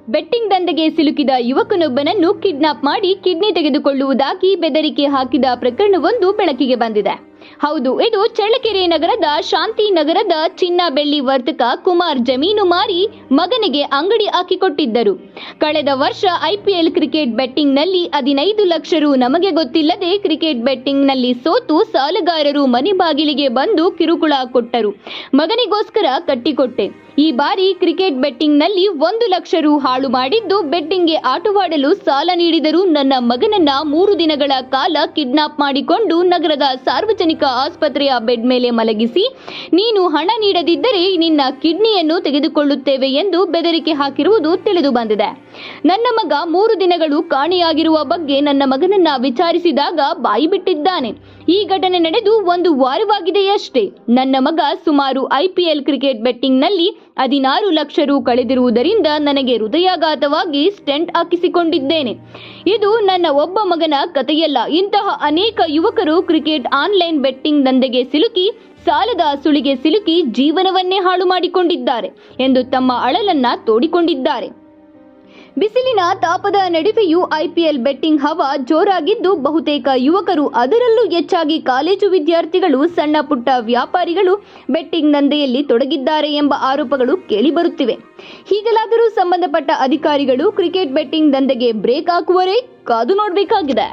Betting ದಂಧೆಗೆ ಸಿಲುಕಿದ ಯುವಕನೊಬ್ಬನನ್ನು kidnap ಮಾಡಿ kidney ತೆಗೆದುಕೊಳ್ಳುವುದಾಗಿ ಬೆದರಿಕೆ ಹಾಕಿದ ಪ್ರಕರಣವೊಂದು ಬೆಳಕಿಗೆ ಬಂದಿದೆ. ಹೌದು, ಇದು ಚಳ್ಳಕೆರೆ ನಗರದ ಶಾಂತಿನಗರದ ಚಿನ್ನ ಬೆಳ್ಳಿ ವರ್ತಕ ಕುಮಾರ್ ಜಮೀನು ಮಾರಿ ಮಗನಿಗೆ ಅಂಗಡಿ ಹಾಕಿಕೊಟ್ಟಿದ್ದರು. ಕಳೆದ ವರ್ಷ IPL ಕ್ರಿಕೆಟ್ ಬೆಟ್ಟಿಂಗ್ನಲ್ಲಿ 15 ಲಕ್ಷ ರು ನಮಗೆ ಗೊತ್ತಿಲ್ಲದೆ ಕ್ರಿಕೆಟ್ ಬೆಟ್ಟಿಂಗ್ನಲ್ಲಿ ಸೋತು ಸಾಲಗಾರರು ಮನೆ ಬಾಗಿಲಿಗೆ ಬಂದು ಕಿರುಕುಳ ಕೊಟ್ಟರು. ಮಗನಿಗೋಸ್ಕರ ಕಟ್ಟಿಕೊಟ್ಟೆ. ಈ ಬಾರಿ ಕ್ರಿಕೆಟ್ ಬೆಟ್ಟಿಂಗ್ನಲ್ಲಿ 1 ಲಕ್ಷ ರು ಹಾಳು ಮಾಡಿದ್ದು, ಬೆಟ್ಟಿಂಗ್ಗೆ ಆಟವಾಡಲು ಸಾಲ ನೀಡಿದರು. ನನ್ನ ಮಗನನ್ನ 3 ದಿನಗಳ ಕಾಲ ಕಿಡ್ನಾಪ್ ಮಾಡಿಕೊಂಡು ನಗರದ ಸಾರ್ವಜನಿಕ ಆಸ್ಪತ್ರೆಯ ಬೆಡ್ ಮೇಲೆ ಮಲಗಿಸಿ, ನೀನು ಹಣ ನೀಡದಿದ್ದರೆ ನಿನ್ನ ಕಿಡ್ನಿಯನ್ನು ತೆಗೆದುಕೊಳ್ಳುತ್ತೇವೆ ಎಂದು ಬೆದರಿಕೆ ಹಾಕಿರುವುದು ತಿಳಿದು ಬಂದಿದೆ. ನನ್ನ ಮಗ 3 ದಿನಗಳು ಕಾಣೆಯಾಗಿರುವ ಬಗ್ಗೆ ನನ್ನ ಮಗನನ್ನ ವಿಚಾರಿಸಿದಾಗ ಬಾಯಿ ಬಿಟ್ಟಿದ್ದಾನೆ. ಈ ಘಟನೆ ನಡೆದು 1 ವಾರವಾಗಿದೆಯಷ್ಟೇ. ನನ್ನ ಮಗ ಸುಮಾರು IPL ಕ್ರಿಕೆಟ್ ಬೆಟ್ಟಿಂಗ್ನಲ್ಲಿ 16 ಲಕ್ಷ ರು ಕಳೆದಿರುವುದರಿಂದ ನನಗೆ ಹೃದಯಾಘಾತವಾಗಿ ಸ್ಟೆಂಟ್ ಹಾಕಿಸಿಕೊಂಡಿದ್ದೇನೆ. ಇದು ನನ್ನ ಒಬ್ಬ ಮಗನ ಕಥೆಯಲ್ಲ. ಇಂತಹ ಅನೇಕ ಯುವಕರು ಕ್ರಿಕೆಟ್ ಆನ್ಲೈನ್ ಬೆಟ್ಟಿಂಗ್ ದಂಧೆಗೆ ಸಿಲುಕಿ ಸಾಲದ ಸುಳಿಗೆ ಸಿಲುಕಿ ಜೀವನವನ್ನೇ ಹಾಳು ಮಾಡಿಕೊಂಡಿದ್ದಾರೆ ಎಂದು ತಮ್ಮ ಅಳಲನ್ನ ತೋಡಿಕೊಂಡಿದ್ದಾರೆ. ಬಿಸಿಲಿನ ತಾಪದ ನಡುವೆಯೂ IPL ಬೆಟ್ಟಿಂಗ್ ಹವಾ ಜೋರಾಗಿದ್ದು, ಬಹುತೇಕ ಯುವಕರು, ಅದರಲ್ಲೂ ಹೆಚ್ಚಾಗಿ ಕಾಲೇಜು ವಿದ್ಯಾರ್ಥಿಗಳು, ಸಣ್ಣ ಪುಟ್ಟ ವ್ಯಾಪಾರಿಗಳು ಬೆಟ್ಟಿಂಗ್ ದಂಧೆಯಲ್ಲಿ ತೊಡಗಿದ್ದಾರೆ ಎಂಬ ಆರೋಪಗಳು ಕೇಳಿಬರುತ್ತಿವೆ. ಹೀಗಲಾದರೂ ಸಂಬಂಧಪಟ್ಟ ಅಧಿಕಾರಿಗಳು ಕ್ರಿಕೆಟ್ ಬೆಟ್ಟಿಂಗ್ ದಂಧೆಗೆ ಬ್ರೇಕ್ ಹಾಕುವರೇ? ಕಾದು ನೋಡಬೇಕಾಗಿದೆ.